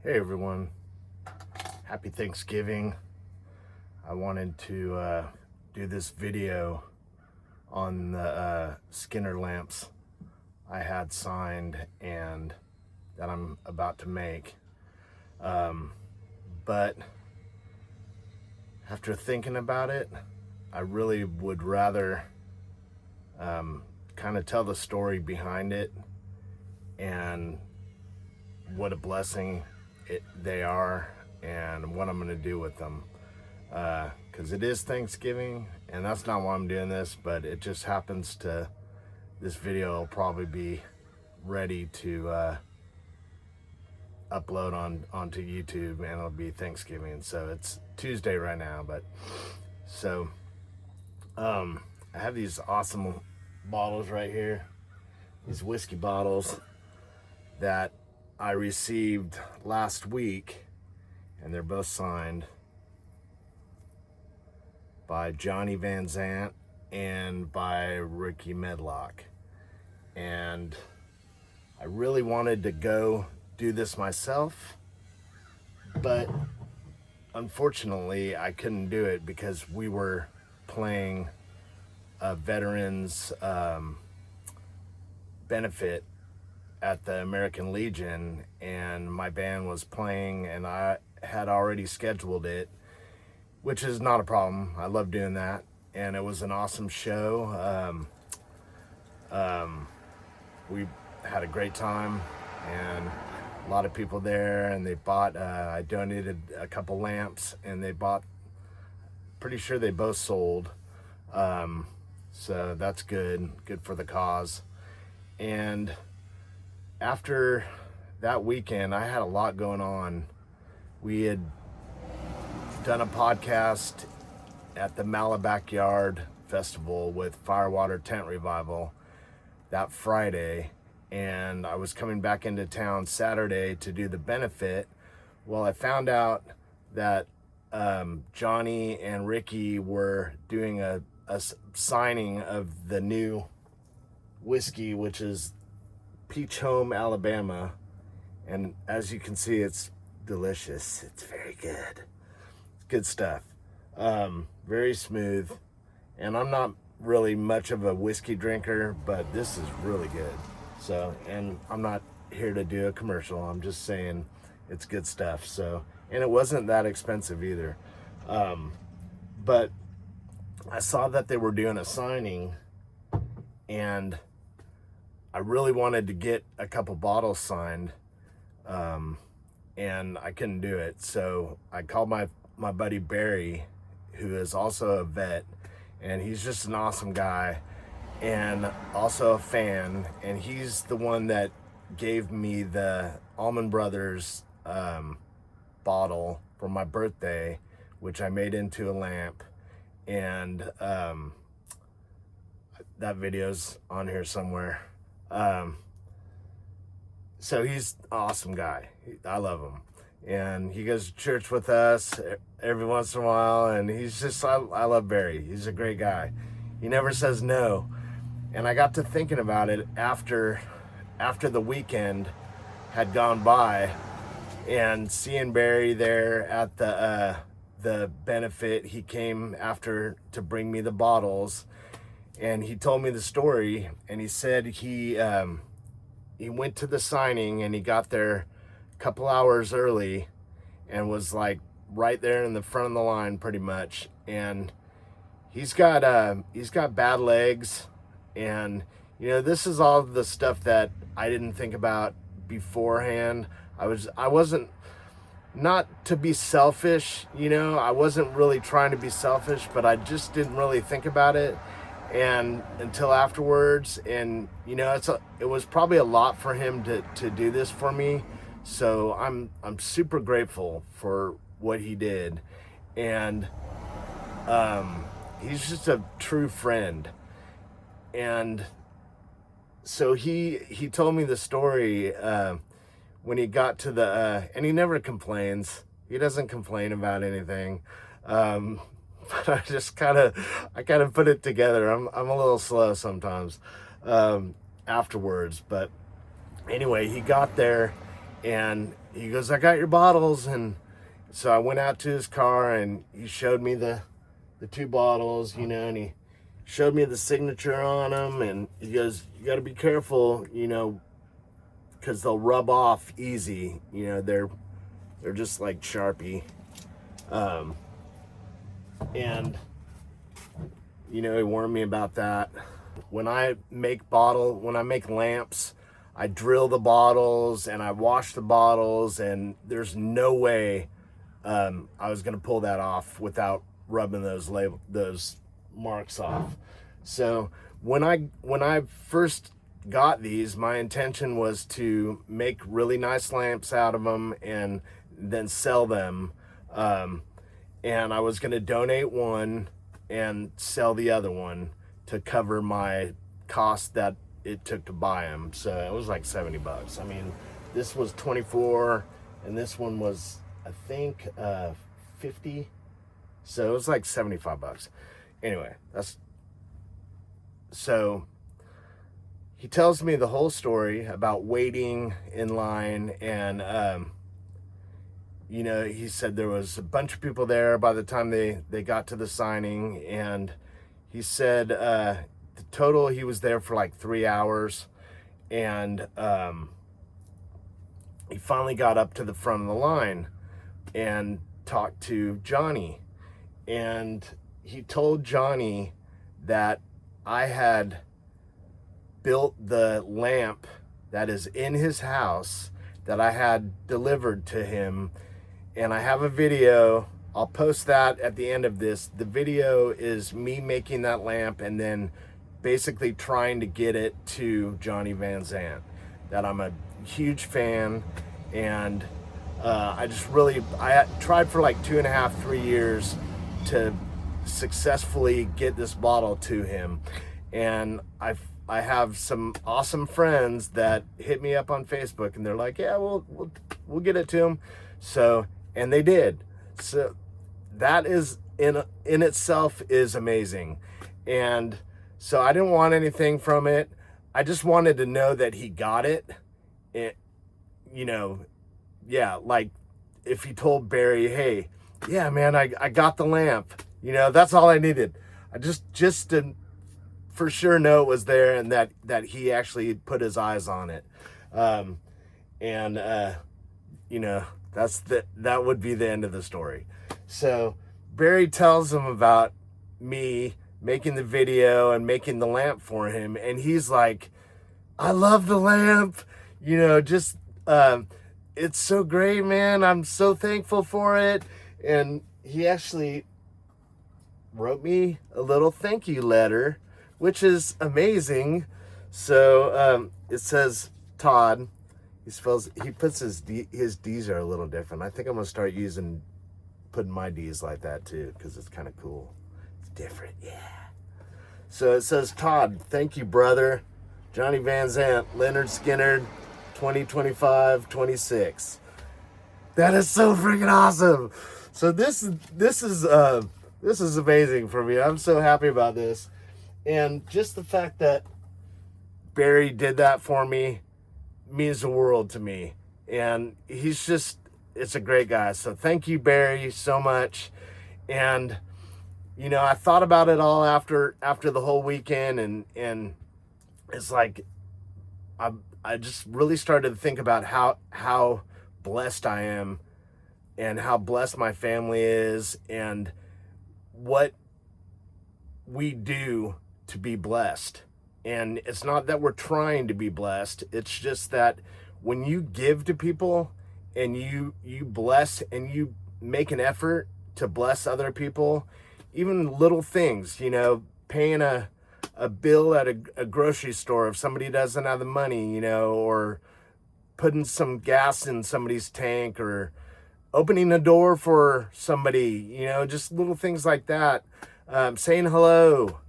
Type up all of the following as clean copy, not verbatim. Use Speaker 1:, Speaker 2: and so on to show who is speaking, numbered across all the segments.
Speaker 1: Hey everyone, happy Thanksgiving. I wanted to do this video on the Skynyrd lamps I had signed and that I'm about to make. But after thinking about it, I really would rather kind of tell the story behind it and what a blessing they are and what I'm going to do with them, because it is Thanksgiving and that's not why I'm doing this, but it just happens to, this video will probably be ready to upload onto YouTube, and it'll be Thanksgiving. So it's Tuesday right now, but so I have these awesome bottles right here, these whiskey bottles that I received last week, and they're both signed by Johnny Van Zant and by Ricky Medlock. And I really wanted to go do this myself, but unfortunately I couldn't do it because we were playing a veterans benefit at the American Legion, and my band was playing and I had already scheduled it, which is not a problem. I love doing that, and it was an awesome show. We had a great time and a lot of people there, and they bought, I donated a couple lamps and they bought, pretty sure they both sold. So that's good for the cause. And after that weekend, I had a lot going on. We had done a podcast at the Malachi Festival with Firewater Tent Revival that Friday, and I was coming back into town Saturday to do the benefit. Well, I found out that Johnny and Ricky were doing a signing of the new whiskey, which is Peach Home, Alabama, and as you can see, it's delicious. It's very good. It's good stuff. Very smooth, and I'm not really much of a whiskey drinker, but this is really good. So, and I'm not here to do a commercial. I'm just saying it's good stuff. So, and it wasn't that expensive either. But I saw that they were doing a signing, and I really wanted to get a couple bottles signed, and I couldn't do it. So I called my buddy Barry, who is also a vet, and he's just an awesome guy and also a fan. And he's the one that gave me the Allman Brothers bottle for my birthday, which I made into a lamp. And that video's on here somewhere. So he's an awesome guy. I love him, and he goes to church with us every once in a while, and he's just, I love Barry. He's a great guy. He never says no. And I got to thinking about it after the weekend had gone by, and seeing Barry there at the benefit. He came after to bring me the bottles, and he told me the story, and he said he went to the signing and he got there a couple hours early and was like right there in the front of the line pretty much. And he's got bad legs, and you know, this is all the stuff that I didn't think about beforehand. I wasn't, not to be selfish, you know, I wasn't really trying to be selfish, but I just didn't really think about it and until afterwards. And you know, it was probably a lot for him to do this for me, so I'm super grateful for what he did. And he's just a true friend. And so he told me the story when he got to the and he never complains. He doesn't complain about anything. But I just kind of put it together. I'm a little slow sometimes afterwards. But anyway, he got there and he goes, I got your bottles. And so I went out to his car and he showed me the 2 bottles, you know, and he showed me the signature on them. And he goes, you got to be careful, you know, because they'll rub off easy. You know, they're just like Sharpie. And, you know, he warned me about that. When I make lamps, I drill the bottles and I wash the bottles, and there's no way I was gonna pull that off without rubbing those marks off. So when I first got these, my intention was to make really nice lamps out of them and then sell them. And I was gonna donate one and sell the other one to cover my cost that it took to buy them. So it was like $70. I mean, this was 24 and this one was, I think, 50. So it was like $75. Anyway, so he tells me the whole story about waiting in line. And, you know, he said there was a bunch of people there by the time they got to the signing. And he said, the total, he was there for like 3 hours, and he finally got up to the front of the line and talked to Johnny. And he told Johnny that I had built the lamp that is in his house that I had delivered to him. And I have a video. I'll post that at the end of this. The video is me making that lamp and then basically trying to get it to Johnny Van Zant, that I'm a huge fan. And I tried for like 2.5, 3 years to successfully get this bottle to him. And I have some awesome friends that hit me up on Facebook, and they're like, yeah, we'll get it to him. So, and they did. So that is in itself is amazing. And so I didn't want anything from it. I just wanted to know that he got it. You know, yeah, like if he told Barry, hey, yeah, man, I got the lamp. You know, that's all I needed. I just to for sure know it was there, and that he actually put his eyes on it. You know, that would be the end of the story. So Barry tells him about me making the video and making the lamp for him, and he's like, I love the lamp, you know, just it's so great, man. I'm so thankful for it. And he actually wrote me a little thank you letter, which is amazing. So it says Todd. He puts his D's are a little different. I think I'm gonna start putting my D's like that too, because it's kind of cool. It's different, yeah. So it says, Todd, thank you, brother. Johnny Van Zant, Lynyrd Skynyrd, 2025-26. That is so freaking awesome. So this is amazing for me. I'm so happy about this. And just the fact that Barry did that for me means the world to me. And it's a great guy. So thank you, Barry, so much. And, you know, I thought about it all after the whole weekend, and it's like, I just really started to think about how blessed I am and how blessed my family is and what we do to be blessed. And it's not that we're trying to be blessed. It's just that when you give to people and you bless and you make an effort to bless other people, even little things, you know, paying a bill at a grocery store if somebody doesn't have the money, you know, or putting some gas in somebody's tank, or opening a door for somebody, you know, just little things like that. Saying hello,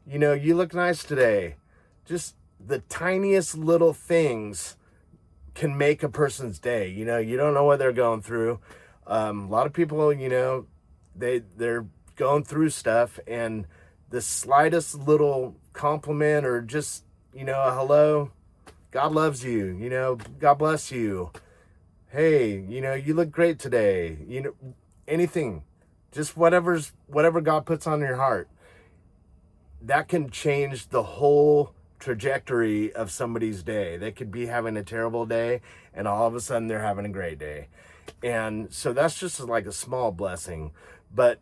Speaker 1: you know, you look nice today. Just the tiniest little things can make a person's day. You know, you don't know what they're going through. A lot of people, you know, they're going through stuff, and the slightest little compliment or just, you know, a hello, God loves you, you know, God bless you. hey, you look great today. Anything, just whatever God puts on your heart, that can change the whole trajectory of somebody's day. They could be having a terrible day, and all of a sudden they're having a great day. And so that's just like a small blessing. But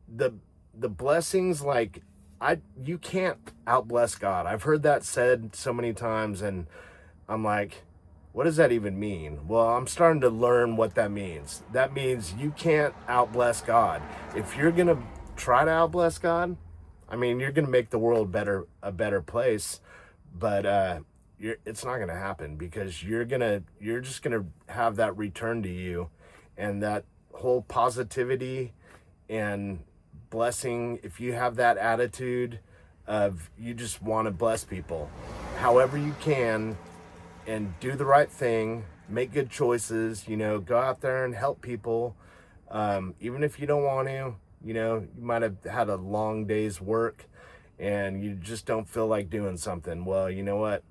Speaker 1: the blessings, like, you can't outbless God. I've heard that said so many times, and I'm like, what does that even mean? Well, I'm starting to learn what that means. That means you can't outbless God. If you're gonna try to outbless God, I mean, you're gonna make the world a better place, but it's not gonna happen, because you're just gonna have that return to you, and that whole positivity and blessing. If you have that attitude of you just want to bless people however you can, and do the right thing, make good choices, go out there and help people, even if you don't want to. You might have had a long day's work and you just don't feel like doing something. Well, you know what,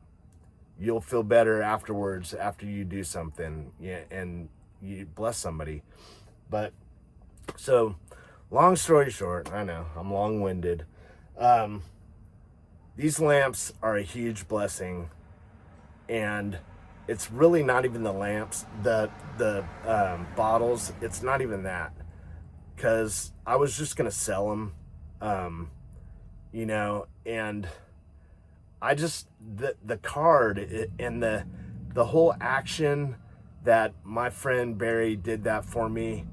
Speaker 1: you'll feel better afterwards, after you do something, and you bless somebody. But so, long story short, I know I'm long-winded, these lamps are a huge blessing. And it's really not even the lamps, the bottles. It's not even that, because I was just gonna sell them, and I just, the card and the whole action that my friend Barry did that for me,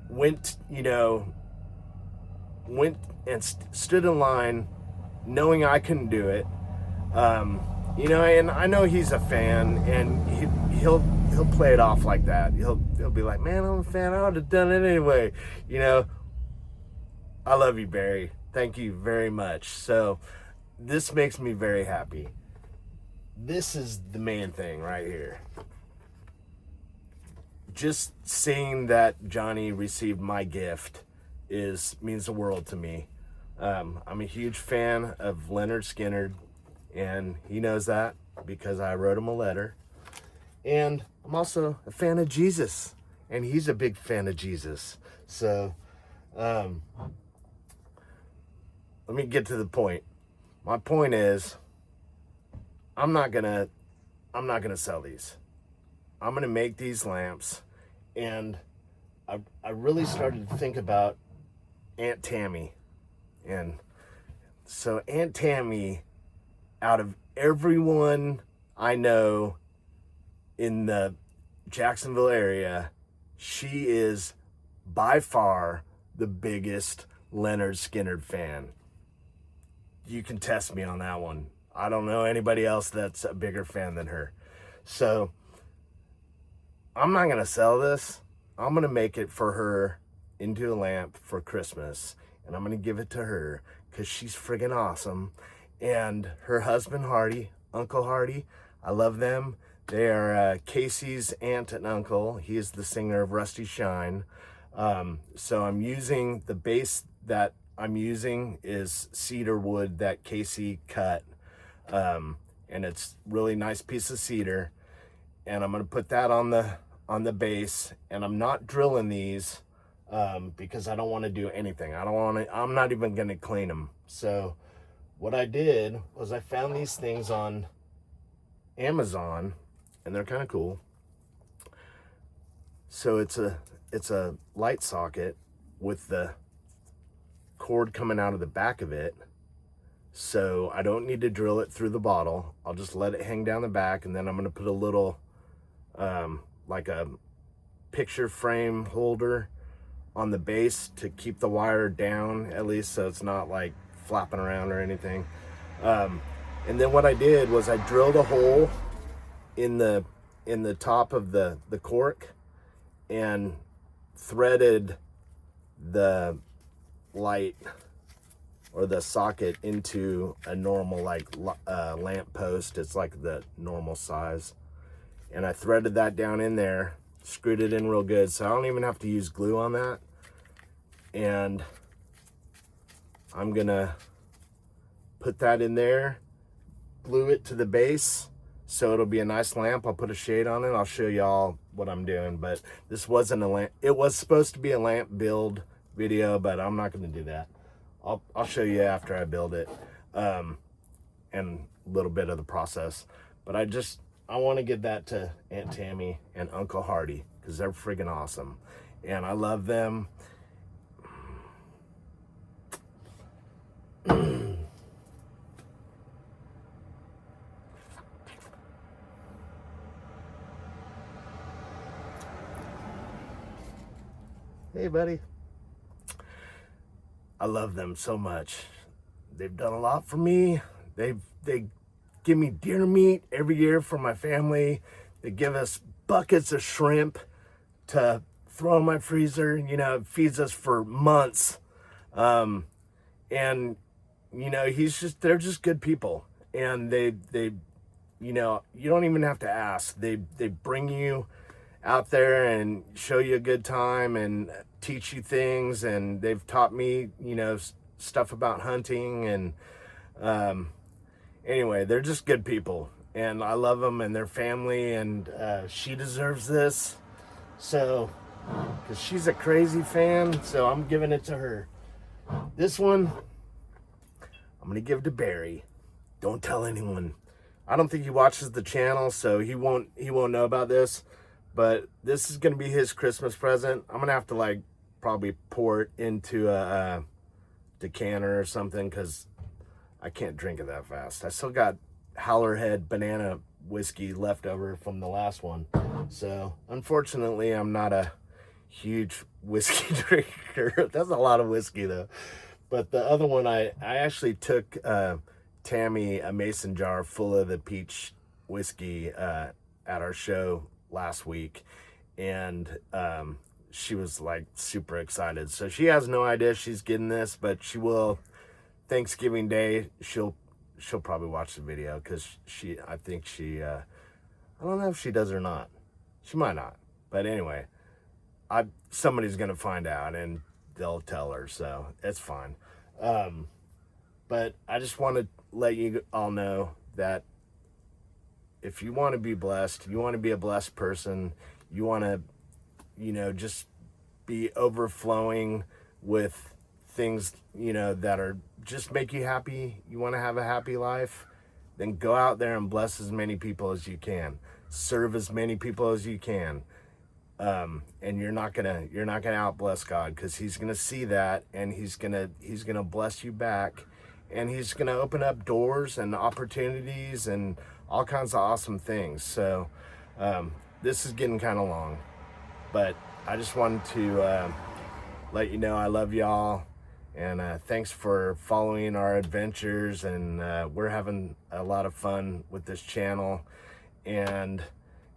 Speaker 1: went and stood in line, knowing I couldn't do it. And I know he's a fan, and he'll play it off like that. He'll be like, man, I'm a fan, I would have done it anyway. I love you, Barry. Thank you very much. So this makes me very happy. This is the main thing right here. Just seeing that Johnny received my gift means the world to me. I'm a huge fan of Lynyrd Skynyrd, and he knows that because I wrote him a letter. And I'm also a fan of Jesus, and he's a big fan of Jesus. So let me get to the point. My point is, I'm not gonna sell these. I'm gonna make these lamps. And I really started to think about Aunt Tammie. And so Aunt Tammie, out of everyone I know in the Jacksonville area, she is by far the biggest Lynyrd Skynyrd fan. You can test me on that one. I don't know anybody else that's a bigger fan than her. So I'm not gonna sell this. I'm gonna make it for her into a lamp for Christmas, and I'm gonna give it to her because she's friggin' awesome. And her husband Hardy, Uncle Hardy, I love them. They are Casey's aunt and uncle. He is the singer of Rusty Shine. So I'm using the base that I'm using is cedar wood that Casey cut, and it's really nice piece of cedar. And I'm gonna put that on the base, and I'm not drilling these because I don't want to do anything. I'm not even gonna clean them. So what I did was I found these things on Amazon, and they're kind of cool. So it's a light socket with the cord coming out of the back of it. So I don't need to drill it through the bottle. I'll just let it hang down the back, and then I'm gonna put a little like a picture frame holder on the base to keep the wire down, at least, so it's not like flapping around or anything. And then what I did was I drilled a hole in the top of the cork and threaded the light or the socket into a normal lamp post. It's like the normal size, and I threaded that down in there, screwed it in real good, so I don't even have to use glue on that. And I'm gonna put that in there, glue it to the base, so it'll be a nice lamp. I'll put a shade on it. I'll show y'all what I'm doing, but this wasn't a lamp. It was supposed to be a lamp build video, but I'm not going to do that. I'll show you after I build it, and a little bit of the process. But I want to give that to Aunt Tammie and Uncle Hardy, because they're friggin' awesome, and I love them. Hey, buddy. I love them so much. They've done a lot for me. They give me deer meat every year for my family. They give us buckets of shrimp to throw in my freezer. You know, it feeds us for months. And you know, they're just good people. And they you know, you don't even have to ask. They bring you out there and show you a good time and teach you things, and they've taught me, you know, stuff about hunting, and anyway, they're just good people, and I love them and their family, and she deserves this, so, because she's a crazy fan, so I'm giving it to her. This one I'm gonna give to Barry. Don't tell anyone. I don't think he watches the channel, so he won't know about this. But this is going to be his Christmas present. I'm going to have to, like, probably pour it into a decanter or something, because I can't drink it that fast. I still got Howlerhead banana whiskey left over from the last one. So, unfortunately, I'm not a huge whiskey drinker. That's a lot of whiskey, though. But the other one, I actually took Tammie a mason jar full of the peach whiskey at our show last week, and she was like super excited, so she has no idea she's getting this, but she will. Thanksgiving Day, she'll probably watch the video, because I think she I don't know if she does or not. She might not, but anyway, somebody's gonna find out and they'll tell her, so it's fine. But I just want to let you all know that if you want to be blessed, you want to be a blessed person, you want to, you know, just be overflowing with things, you know, that are just make you happy, you want to have a happy life, then go out there and bless as many people as you can. Serve as many people as you can. And you're not gonna out bless God, because he's gonna see that, and he's gonna bless you back, and he's gonna open up doors and opportunities and all kinds of awesome things. So this is getting kind of long, but I just wanted to let you know I love y'all, and thanks for following our adventures, and we're having a lot of fun with this channel, and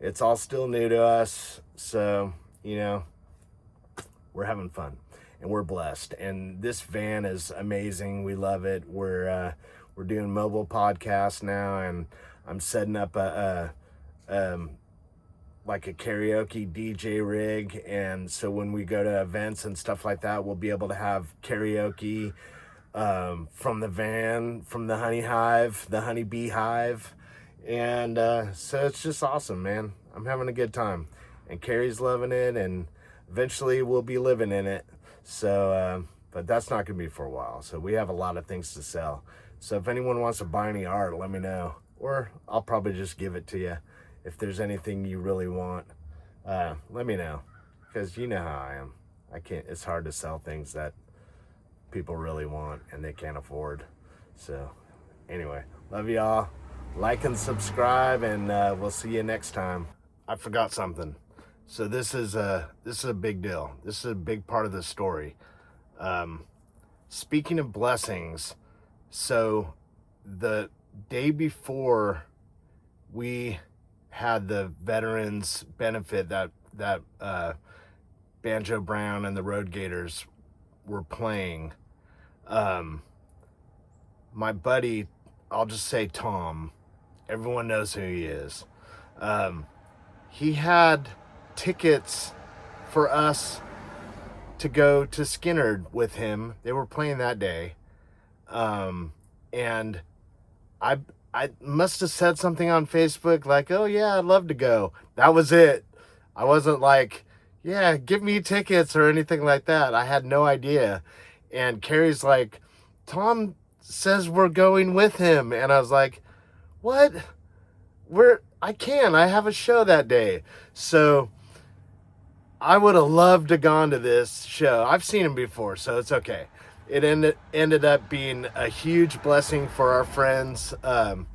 Speaker 1: it's all still new to us, so you know, we're having fun and we're blessed, and this van is amazing. We love it. We're doing mobile podcasts now, and I'm setting up like a karaoke DJ rig, and so when we go to events and stuff like that, we'll be able to have karaoke from the van, from the honey bee hive, and so it's just awesome, man. I'm having a good time, and Carrie's loving it, and eventually we'll be living in it. So but that's not gonna be for a while, so we have a lot of things to sell. So if anyone wants to buy any art, let me know, or I'll probably just give it to you. If there's anything you really want, let me know, because you know how I am. It's hard to sell things that people really want and they can't afford. So anyway, love y'all. Like and subscribe, and we'll see you next time. I forgot something. So this is a big deal. This is a big part of the story. Speaking of blessings, so the day before we had the veterans benefit that Banjo Brown and the Road Gators were playing, my buddy, I'll just say Tom, everyone knows who he is, he had tickets for us to go to Skynyrd with him. They were playing that day, and I must have said something on Facebook like, oh yeah, I'd love to go. That was it. I wasn't like, yeah, give me tickets or anything like that. I had no idea. And Carrie's like, Tom says we're going with him. And I was like, what? I have a show that day. So I would have loved to gone to this show. I've seen him before, so it's okay. It ended up being a huge blessing for our friends. And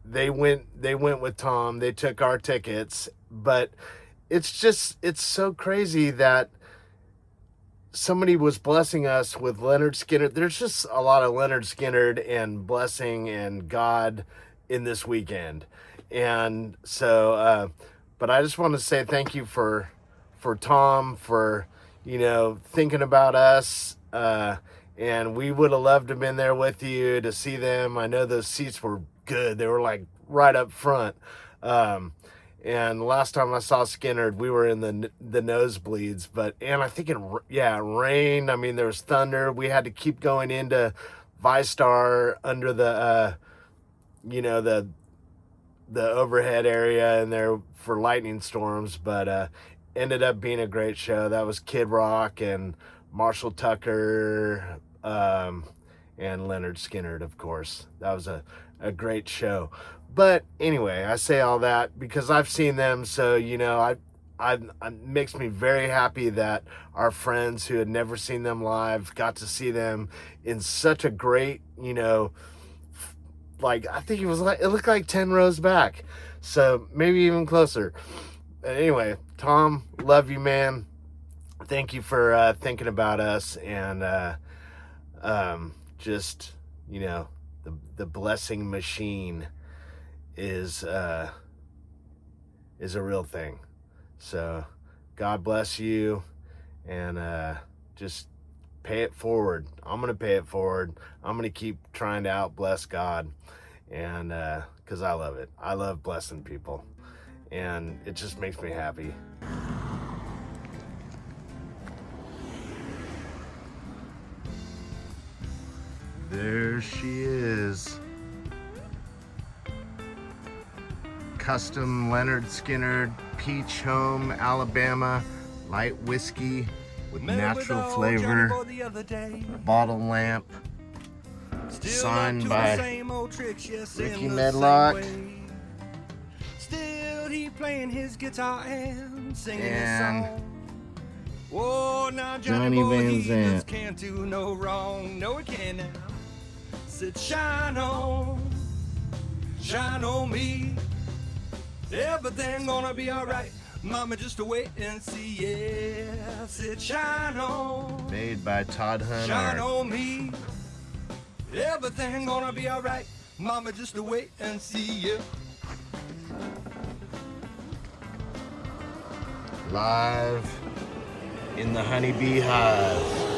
Speaker 1: they went with Tom. They took our tickets, but it's so crazy that somebody was blessing us with Lynyrd Skynyrd. There's just a lot of Lynyrd Skynyrd and blessing and God in this weekend. And so, but I just want to say thank you for Tom, for, thinking about us. And we would have loved to have been there with you to see them. I know those seats were good. They were like right up front. And last time I saw Skynyrd, we were in the nosebleeds. And I think it rained. I mean, there was thunder. We had to keep going into ViStar under the overhead area in there for lightning storms. But ended up being a great show. That was Kid Rock and Marshall Tucker, and Lynyrd Skynyrd, of course. That was a great show. But anyway, I say all that because I've seen them, so it makes me very happy that our friends who had never seen them live got to see them in such a great, like, I think it looked like 10 rows back, so maybe even closer. Anyway, Tom, love you, man. Thank you for thinking about us, and just, the blessing machine is a real thing. So God bless you, and just pay it forward. I'm gonna pay it forward. I'm gonna keep trying to out bless God, and because I love it. I love blessing people, and it just makes me happy. There she is. Custom Lynyrd Skynyrd Peach Home, Alabama, light whiskey with natural flavor, bottle lamp, signed by Ricky Medlock,
Speaker 2: still he playing his guitar and singing
Speaker 1: and
Speaker 2: his song. Oh, now
Speaker 1: Johnny Van Zant.
Speaker 2: Can't do no wrong, no it can't now. Said shine on me. Everything gonna be alright. Mama, just wait and see. Yeah, said shine on.
Speaker 1: Made by Todd Hunt.
Speaker 2: Shine on me. Everything gonna be alright. Mama, just wait and see. Yeah.
Speaker 1: Live in the Honeybee Hive.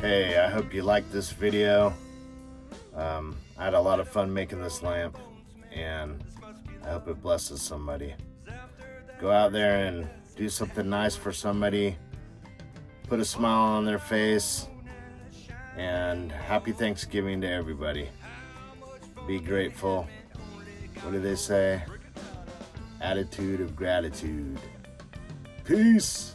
Speaker 1: Hey, I hope you liked this video. I had a lot of fun making this lamp, and I hope it blesses somebody. Go out there and do something nice for somebody. Put a smile on their face, and happy Thanksgiving to everybody. Be grateful. What do they say? Attitude of gratitude. Peace.